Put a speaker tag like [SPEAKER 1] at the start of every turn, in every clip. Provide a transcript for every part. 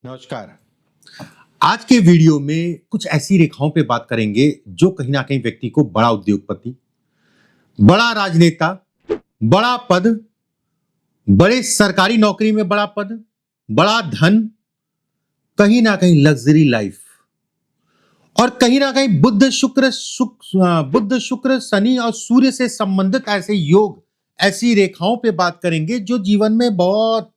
[SPEAKER 1] नमस्कार। आज के वीडियो में कुछ ऐसी रेखाओं पे बात करेंगे जो कहीं ना कहीं व्यक्ति को बड़ा उद्योगपति, बड़ा राजनेता, बड़ा पद, बड़े सरकारी नौकरी में बड़ा पद, बड़ा धन, कहीं ना कहीं लग्जरी लाइफ और कहीं ना कहीं बुद्ध शुक्र शनि और सूर्य से संबंधित ऐसे योग, ऐसी रेखाओं पे बात करेंगे जो जीवन में बहुत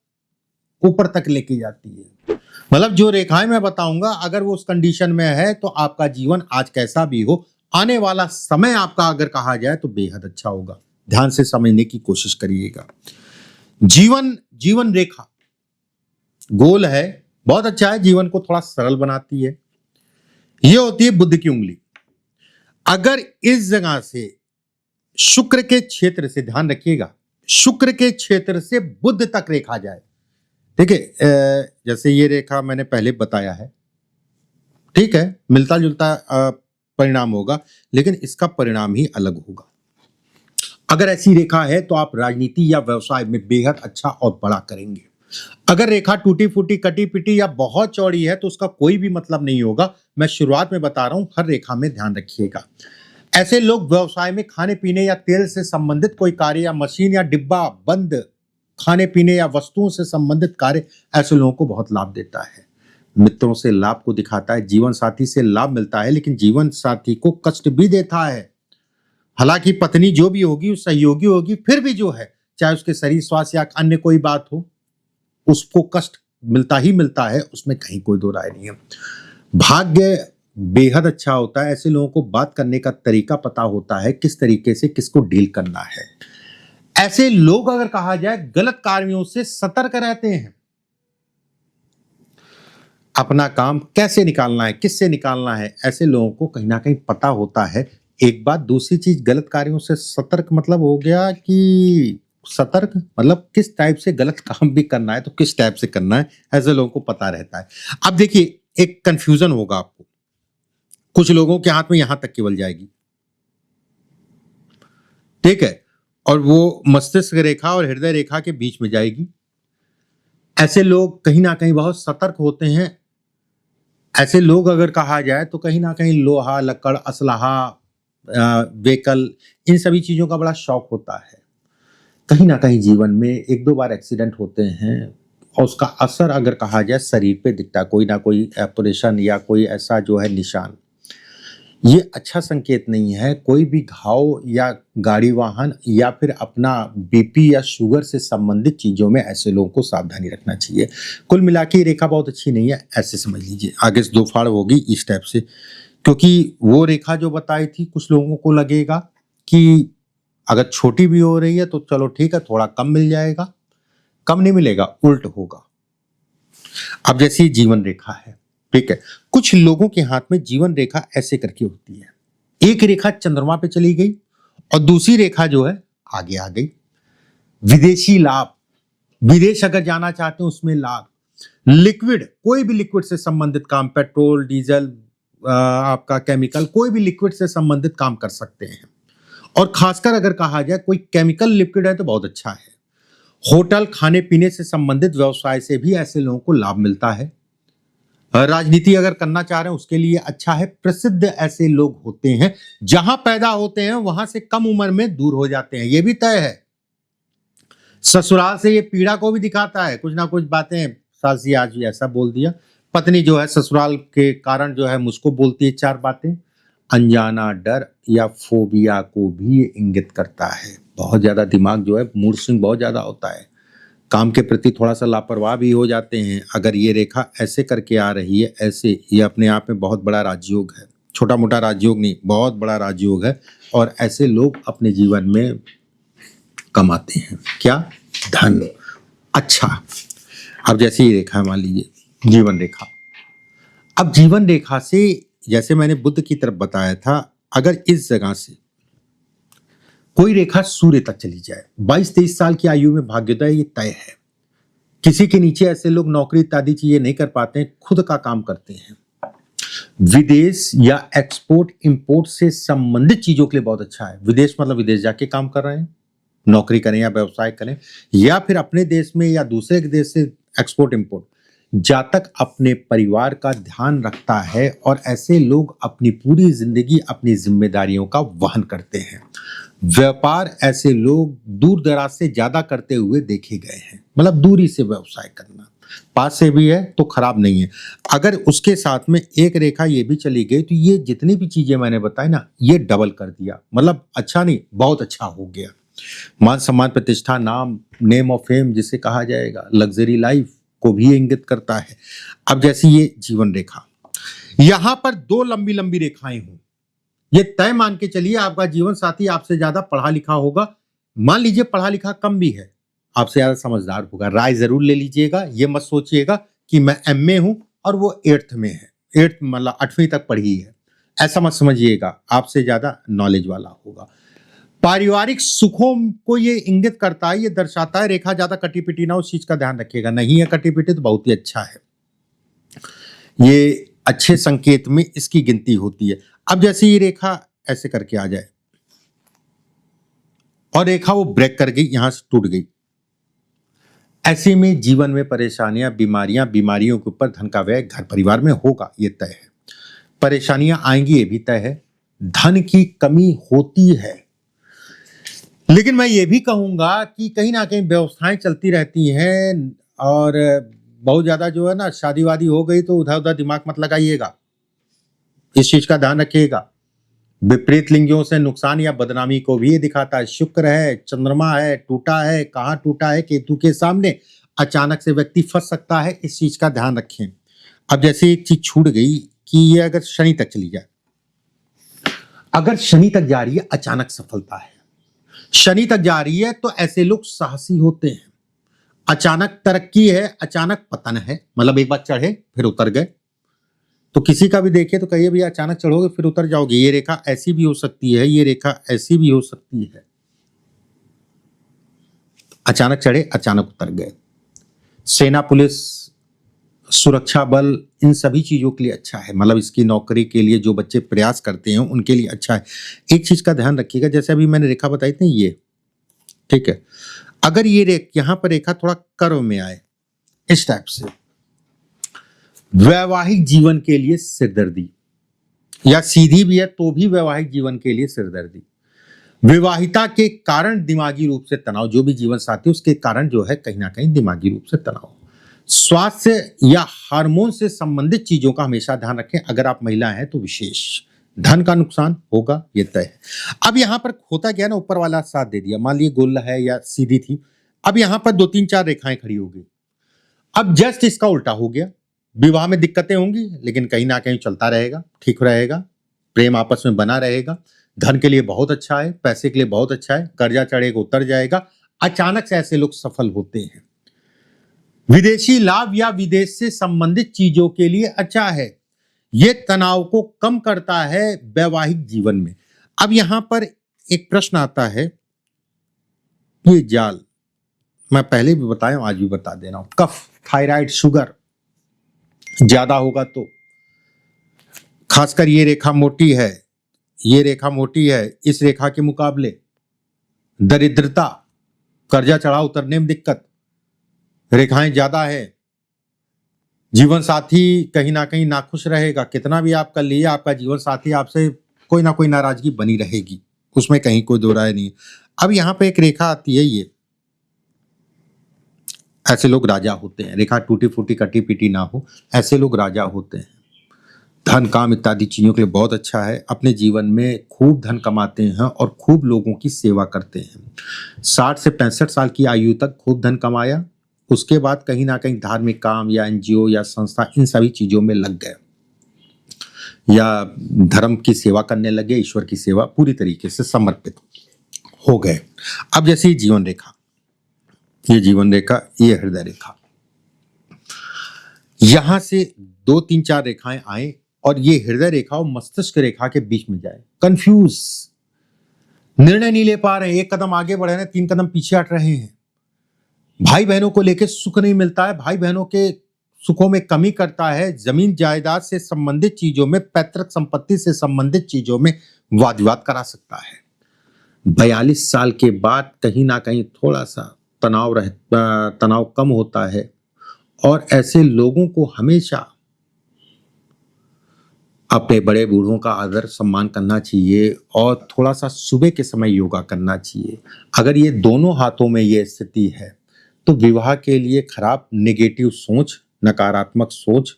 [SPEAKER 1] ऊपर तक लेके जाती है। मतलब जो रेखाएं मैं बताऊंगा, अगर वो उस कंडीशन में है तो आपका जीवन आज कैसा भी हो, आने वाला समय आपका अगर कहा जाए तो बेहद अच्छा होगा। ध्यान से समझने की कोशिश करिएगा। जीवन रेखा गोल है, बहुत अच्छा है, जीवन को थोड़ा सरल बनाती है। ये होती है बुध की उंगली। अगर इस जगह से शुक्र के क्षेत्र से, ध्यान रखिएगा, शुक्र के क्षेत्र से बुध तक रेखा जाए, ठीक है, जैसे ये रेखा मैंने पहले बताया है, ठीक है, मिलता जुलता परिणाम होगा, लेकिन इसका परिणाम ही अलग होगा। अगर ऐसी रेखा है तो आप राजनीति या व्यवसाय में बेहद अच्छा और बड़ा करेंगे। अगर रेखा टूटी फूटी, कटी पिटी या बहुत चौड़ी है तो उसका कोई भी मतलब नहीं होगा। मैं शुरुआत में बता रहा हूं, हर रेखा में ध्यान रखिएगा। ऐसे लोग व्यवसाय में खाने पीने या तेल से संबंधित कोई कार्य या मशीन या डिब्बा बंद खाने पीने या वस्तुओं से संबंधित कार्य, ऐसे लोगों को बहुत लाभ देता है। मित्रों से लाभ को दिखाता है, जीवन साथी से लाभ मिलता है, लेकिन जीवन साथी को कष्ट भी देता है। हालांकि पत्नी जो भी होगी वो सहयोगी होगी, फिर भी जो है, चाहे उसके शरीर स्वास्थ्य या अन्य कोई बात हो, उसको कष्ट मिलता ही मिलता है, उसमें कहीं कोई दो राय नहीं है। भाग्य बेहद अच्छा होता है। ऐसे लोगों को बात करने का तरीका पता होता है, किस तरीके से किसको डील करना है। ऐसे लोग अगर कहा जाए गलत कार्यों से सतर्क रहते हैं। अपना काम कैसे निकालना है, किससे निकालना है, ऐसे लोगों को कहीं ना कहीं पता होता है। एक बात, दूसरी चीज, गलत कार्यों से सतर्क मतलब हो गया कि सतर्क मतलब किस टाइप से गलत काम भी करना है तो किस टाइप से करना है, ऐसे लोगों को पता रहता है। अब देखिए, एक कंफ्यूजन होगा आपको, कुछ लोगों के हाथ में यहां तक केवल जाएगी, ठीक है, और वो मस्तिष्क रेखा और हृदय रेखा के बीच में जाएगी। ऐसे लोग कहीं ना कहीं बहुत सतर्क होते हैं। ऐसे लोग अगर कहा जाए तो कहीं ना कहीं लोहा, लकड़, असलहा, व्हीकल, इन सभी चीजों का बड़ा शौक होता है। कहीं ना कहीं जीवन में एक दो बार एक्सीडेंट होते हैं और उसका असर अगर कहा जाए शरीर पे दिखता है, कोई ना कोई ऑपरेशन या कोई ऐसा जो है निशान। ये अच्छा संकेत नहीं है। कोई भी घाव या गाड़ी वाहन या फिर अपना बीपी या शुगर से संबंधित चीजों में ऐसे लोगों को सावधानी रखना चाहिए। कुल मिला के रेखा बहुत अच्छी नहीं है, ऐसे समझ लीजिए। आगे से दो फाड़ होगी इस टाइप से, क्योंकि वो रेखा जो बताई थी, कुछ लोगों को लगेगा कि अगर छोटी भी हो रही है तो चलो ठीक है, थोड़ा कम मिल जाएगा, कम नहीं मिलेगा, उल्ट होगा। अब जैसी जीवन रेखा है, ठीक है, कुछ लोगों के हाथ में जीवन रेखा ऐसे करके होती है। एक रेखा चंद्रमा पे चली गई और दूसरी रेखा जो है आगे आ गई। विदेशी लाभ, विदेश अगर जाना चाहते हैं उसमें लाभ, लिक्विड, कोई भी लिक्विड से संबंधित काम, पेट्रोल, डीजल, आपका केमिकल, कोई भी लिक्विड से संबंधित काम कर सकते हैं। और खासकर अगर कहा जाए कोई केमिकल लिक्विड है तो बहुत अच्छा है। होटल, खाने पीने से संबंधित व्यवसाय से भी ऐसे लोगों को लाभ मिलता है। राजनीति अगर करना चाह रहे हैं उसके लिए अच्छा है। प्रसिद्ध ऐसे लोग होते हैं, जहां पैदा होते हैं वहां से कम उम्र में दूर हो जाते हैं, यह भी तय है। ससुराल से ये पीड़ा को भी दिखाता है, कुछ ना कुछ बातें, सास जी आज भी ऐसा बोल दिया, पत्नी जो है ससुराल के कारण जो है मुझको बोलती है चार बातें। अनजाना डर या फोबिया को भी ये इंगित करता है। बहुत ज्यादा दिमाग जो है, मूड स्विंग बहुत ज्यादा होता है, काम के प्रति थोड़ा सा लापरवाह भी हो जाते हैं। अगर ये रेखा ऐसे करके आ रही है, ऐसे, ये अपने आप में बहुत बड़ा राजयोग है, छोटा मोटा राजयोग नहीं, बहुत बड़ा राजयोग है। और ऐसे लोग अपने जीवन में कमाते हैं क्या? धन। अच्छा, अब जैसे ये रेखा मान लीजिए जीवन रेखा। अब जीवन रेखा से, जैसे मैंने बुध की तरफ बताया था, अगर इस जगह से कोई रेखा सूर्य तक चली जाए, 22-23 साल की आयु में भाग्योदय ये तय है। किसी के नीचे ऐसे लोग नौकरी इत्यादि चीजें नहीं कर पाते हैं, खुद का काम करते हैं। विदेश या एक्सपोर्ट इंपोर्ट से संबंधित चीजों के लिए बहुत अच्छा है। विदेश मतलब विदेश जाके काम कर रहे हैं, नौकरी करें या व्यवसाय करें, या फिर अपने देश में या दूसरे देश से एक्सपोर्ट इंपोर्ट, जातक अपने परिवार का ध्यान रखता है और ऐसे लोग अपनी पूरी जिंदगी अपनी जिम्मेदारियों का वहन करते हैं। व्यापार ऐसे लोग दूर दराज से ज्यादा करते हुए देखे गए हैं, मतलब दूरी से व्यवसाय करना। पास से भी है तो खराब नहीं है। अगर उसके साथ में एक रेखा ये भी चली गई तो ये जितनी भी चीजें मैंने बताई ना, ये डबल कर दिया, मतलब अच्छा नहीं बहुत अच्छा हो गया। मान सम्मान, प्रतिष्ठा, नाम, नेम ऑफ फेम जिसे कहा जाएगा, लग्जरी लाइफ को भी इंगित करता है। अब जैसी ये जीवन रेखा, यहां पर दो लंबी लंबी रेखाएं हों, ये तय मान के चलिए आपका जीवन साथी आपसे ज्यादा पढ़ा लिखा होगा। मान लीजिए पढ़ा लिखा कम भी है, आपसे ज्यादा समझदार होगा। राय जरूर ले लीजिएगा, ये मत सोचिएगा कि मैं एमए हूं और वो 8th में है, 8th मतलब 8वीं तक पढ़ी है, ऐसा मत समझिएगा। आपसे ज्यादा नॉलेज वाला होगा। पारिवारिक सुखों को ये इंगित करता है, ये दर्शाता है। रेखा ज्यादा कटी पिटी ना, उस चीज का ध्यान रखिएगा। नहीं है कटी पिटी तो बहुत ही अच्छा है, ये अच्छे संकेत में इसकी गिनती होती है। अब जैसे ये रेखा ऐसे करके आ जाए और रेखा वो ब्रेक कर गई, यहां से टूट गई, ऐसे में जीवन में परेशानियां, बीमारियां, बीमारियों के ऊपर धन का व्यय घर परिवार में होगा, ये तय है। परेशानियां आएंगी, ये भी तय है। धन की कमी होती है, लेकिन मैं ये भी कहूंगा कि कहीं ना कहीं व्यवस्थाएं चलती रहती हैं और बहुत ज्यादा जो है ना, शादी वादी हो गई तो उधर उधर दिमाग मत लगाइएगा, इस चीज का ध्यान रखिएगा। विपरीत लिंगियों से नुकसान या बदनामी को भी ये दिखाता है। शुक्र है, चंद्रमा है, टूटा है, कहाँ टूटा है, केतु के सामने, अचानक से व्यक्ति फंस सकता है, इस चीज का ध्यान रखें। अब जैसे एक चीज छूट गई कि ये अगर शनि तक चली जाए, अगर शनि तक जा रही है अचानक सफलता है, शनि तक जा रही है तो ऐसे लोग साहसी होते हैं। अचानक तरक्की है, अचानक पतन है, मतलब एक बार चढ़े फिर उतर गए। तो किसी का भी देखिए तो कहिए भैया अचानक चढ़ोगे फिर उतर जाओगे। ये रेखा ऐसी भी हो सकती है, ये रेखा ऐसी भी हो सकती है, अचानक चढ़े अचानक उतर गए। सेना, पुलिस, सुरक्षा बल, इन सभी चीजों के लिए अच्छा है, मतलब इसकी नौकरी के लिए जो बच्चे प्रयास करते हैं उनके लिए अच्छा है। एक चीज का ध्यान रखिएगा, जैसे अभी मैंने रेखा बताई थी ये, ठीक है, अगर ये यहां पर रेखा थोड़ा कर्व में आए इस टाइप से, वैवाहिक जीवन के लिए सिरदर्दी, या सीधी भी है तो भी वैवाहिक जीवन के लिए सिरदर्दी। विवाहिता के कारण दिमागी रूप से तनाव, जो भी जीवन साथी उसके कारण जो है कहीं ना कहीं दिमागी रूप से तनाव। स्वास्थ्य या हार्मोन से संबंधित चीजों का हमेशा ध्यान रखें, अगर आप महिला हैं तो विशेष। धन का नुकसान होगा, ये तय है। अब यहां पर होता क्या ना, ऊपर वाला साथ दे दिया, मान लीजिए गोल है या सीधी थी, अब यहां पर 2-3-4 रेखाएं खड़ी हो गई। अब जस्ट इसका उल्टा हो गया, विवाह में दिक्कतें होंगी लेकिन कहीं ना कहीं चलता रहेगा, ठीक रहेगा, प्रेम आपस में बना रहेगा। धन के लिए बहुत अच्छा है, पैसे के लिए बहुत अच्छा है, कर्जा चढ़ेगा उतर जाएगा। अचानक से ऐसे लोग सफल होते हैं। विदेशी लाभ या विदेश से संबंधित चीजों के लिए अच्छा है, यह तनाव को कम करता है वैवाहिक जीवन में। अब यहां पर एक प्रश्न आता है, ये जाल मैं पहले भी बताया आज भी बता दे रहा हूं, कफ, थायराइड, शुगर ज्यादा होगा तो, खासकर ये रेखा मोटी है, ये रेखा मोटी है, इस रेखा के मुकाबले दरिद्रता, कर्जा चढ़ा उतरने में दिक्कत, रेखाएं ज्यादा है, जीवन साथी कहीं ना कहीं नाखुश रहेगा, कितना भी आप कर लिए आपका जीवन साथी आपसे कोई ना कोई नाराजगी बनी रहेगी, उसमें कहीं कोई दो राय नहीं। अब यहां पे एक रेखा आती है, ये ऐसे लोग राजा होते हैं। रेखा टूटी फूटी कटी पिटी ना हो, ऐसे लोग राजा होते हैं। धन, काम इत्यादि चीजों के लिए बहुत अच्छा है। अपने जीवन में खूब धन कमाते हैं और खूब लोगों की सेवा करते हैं। 60 से 65 साल की आयु तक खूब धन कमाया, उसके बाद कहीं ना कहीं धार्मिक काम या एनजीओ या संस्था, इन सभी चीजों में लग गए या धर्म की सेवा करने लगे, ईश्वर की सेवा पूरी तरीके से समर्पित हो गए। अब जैसे जीवन रेखा, ये जीवन रेखा, ये हृदय रेखा, यहां से 2-3-4 रेखाएं आए और ये हृदय रेखा और मस्तिष्क रेखा के बीच में जाए, कंफ्यूज, निर्णय नहीं ले पा रहे हैं, एक कदम आगे बढ़ रहे हैं, 3 कदम पीछे हट रहे हैं। भाई बहनों को लेकर सुख नहीं मिलता है, भाई बहनों के सुखों में कमी करता है, जमीन जायदाद से संबंधित चीजों में, पैतृक संपत्ति से संबंधित चीजों में वाद विवाद करा सकता है। 42 साल के बाद कहीं ना कहीं थोड़ा सा तनाव कम होता है और ऐसे लोगों को हमेशा अपने बड़े बूढ़ों का आदर सम्मान करना चाहिए और थोड़ा सा सुबह के समय योगा करना चाहिए। अगर ये दोनों हाथों में ये स्थिति है तो विवाह के लिए खराब नेगेटिव सोच, नकारात्मक सोच,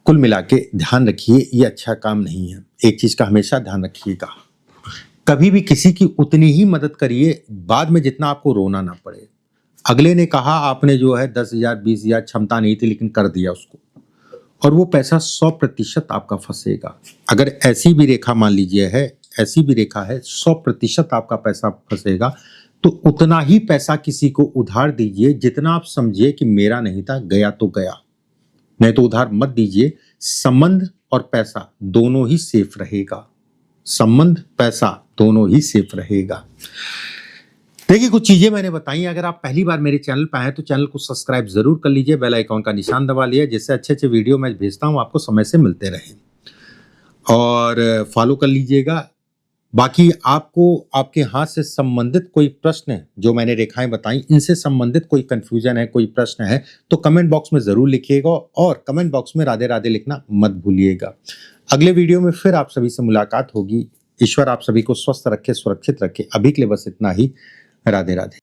[SPEAKER 1] कुल मिला के ध्यान रखिए, ये अच्छा काम नहीं है। एक चीज का हमेशा ध्यान रखिएगा, कभी भी किसी की उतनी ही मदद करिए बाद में जितना आपको रोना ना पड़े। अगले ने कहा आपने जो है 10,000 20,000 क्षमता नहीं थी लेकिन कर दिया उसको, और वो पैसा 100% आपका फंसेगा। अगर ऐसी भी रेखा मान लीजिए है, ऐसी भी रेखा है 100% आपका पैसा फंसेगा, तो उतना ही पैसा किसी को उधार दीजिए जितना आप समझिए कि मेरा नहीं था, गया तो गया, नहीं तो उधार मत दीजिए। संबंध और पैसा दोनों ही सेफ रहेगा, संबंध पैसा दोनों ही सेफ रहेगा। देखिए कुछ चीजें मैंने बताई, अगर आप पहली बार मेरे चैनल पर आए तो चैनल को सब्सक्राइब जरूर कर लीजिए, बेल आइकॉन का निशान दबा लिया, जिससे अच्छे अच्छे वीडियो मैं भेजता हूं आपको समय से मिलते रहे, और फॉलो कर लीजिएगा। बाकी आपको आपके हाथ से संबंधित कोई प्रश्न है, जो मैंने रेखाएं बताई इनसे संबंधित कोई कंफ्यूजन है, कोई प्रश्न है तो कमेंट बॉक्स में जरूर लिखिएगा, और कमेंट बॉक्स में राधे राधे लिखना मत भूलिएगा। अगले वीडियो में फिर आप सभी से मुलाकात होगी। ईश्वर आप सभी को स्वस्थ रखे, सुरक्षित रखे। अभी के लिए बस इतना ही। राधे राधे।